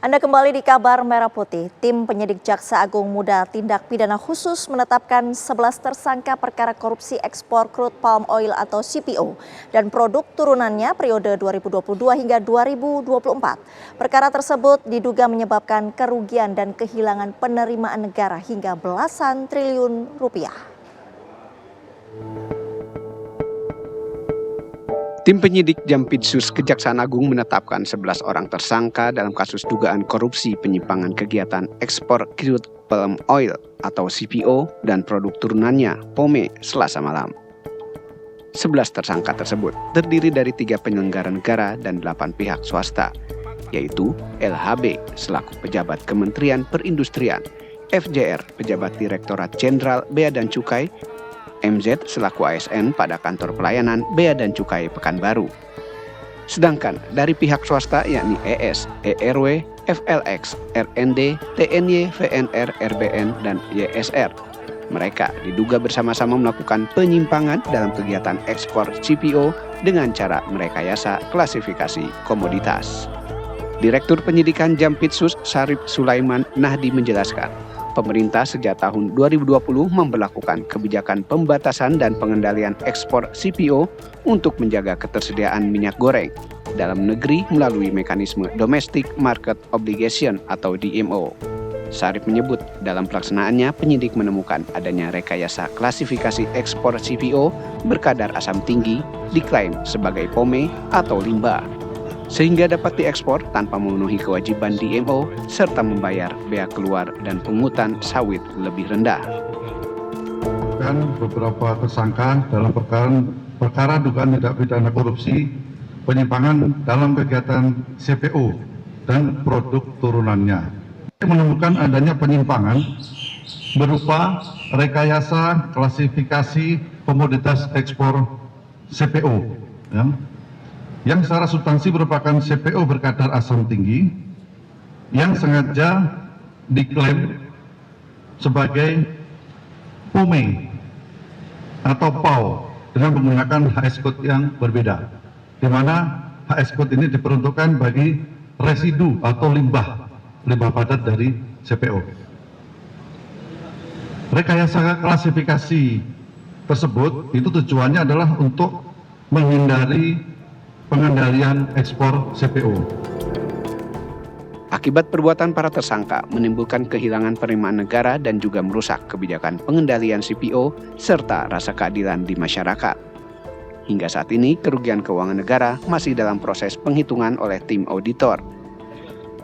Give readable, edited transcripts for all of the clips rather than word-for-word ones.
Anda kembali di kabar Merah Putih. Tim penyidik Jaksa Agung Muda Tindak Pidana Khusus menetapkan 11 tersangka perkara korupsi ekspor crude palm oil atau CPO dan produk turunannya periode 2022 hingga 2024. Perkara tersebut diduga menyebabkan kerugian dan kehilangan penerimaan negara hingga belasan triliun rupiah. Tim penyidik Jampitsus Kejaksaan Agung menetapkan 11 orang tersangka dalam kasus dugaan korupsi penyimpangan kegiatan ekspor crude palm oil atau CPO dan produk turunannya POME Selasa malam. 11 tersangka tersebut terdiri dari 3 penyelenggara negara dan 8 pihak swasta, yaitu LHB selaku pejabat Kementerian Perindustrian, FJR pejabat Direktorat Jenderal Bea dan Cukai, MZ selaku ASN pada kantor pelayanan Bea dan Cukai Pekanbaru. Sedangkan dari pihak swasta yakni ES, ERW, FLX, RND, TNY, VNR, RBN, dan YSR. Mereka diduga bersama-sama melakukan penyimpangan dalam kegiatan ekspor CPO dengan cara merekayasa klasifikasi komoditas. Direktur Penyidikan Jampitsus Syarif Sulaiman Nahdi menjelaskan, pemerintah sejak tahun 2020 memberlakukan kebijakan pembatasan dan pengendalian ekspor CPO untuk menjaga ketersediaan minyak goreng dalam negeri melalui mekanisme Domestic Market Obligation atau DMO. Syarif menyebut dalam pelaksanaannya penyidik menemukan adanya rekayasa klasifikasi ekspor CPO berkadar asam tinggi diklaim sebagai POME atau limbah, sehingga dapat diekspor tanpa memenuhi kewajiban DMO serta membayar bea keluar dan pungutan sawit lebih rendah. Dan beberapa tersangka dalam perkara dugaan tindak pidana korupsi penyimpangan dalam kegiatan CPO dan produk turunannya. Menemukan adanya penyimpangan berupa rekayasa klasifikasi komoditas ekspor CPO, yang secara substansi merupakan CPO berkadar asam tinggi yang sengaja diklaim sebagai POME atau PAO dengan menggunakan HS code yang berbeda, di mana HS code ini diperuntukkan bagi residu atau limbah padat dari CPO. Rekayasa klasifikasi tersebut itu tujuannya adalah untuk menghindari pengendalian ekspor CPO. Akibat perbuatan para tersangka menimbulkan kehilangan penerimaan negara dan juga merusak kebijakan pengendalian CPO serta rasa keadilan di masyarakat. Hingga saat ini kerugian keuangan negara masih dalam proses penghitungan oleh tim auditor.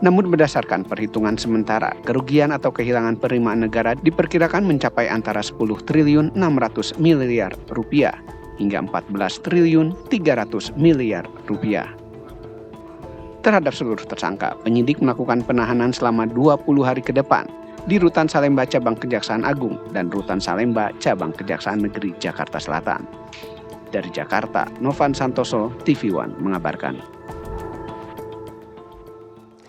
Namun berdasarkan perhitungan sementara, kerugian atau kehilangan penerimaan negara diperkirakan mencapai antara 10 triliun 600 miliar rupiah hingga 14 triliun 300 miliar rupiah. Terhadap seluruh tersangka, penyidik melakukan penahanan selama 20 hari ke depan di Rutan Salemba Cabang Kejaksaan Agung dan Rutan Salemba Cabang Kejaksaan Negeri Jakarta Selatan. Dari Jakarta, Novan Santoso, TV One mengabarkan.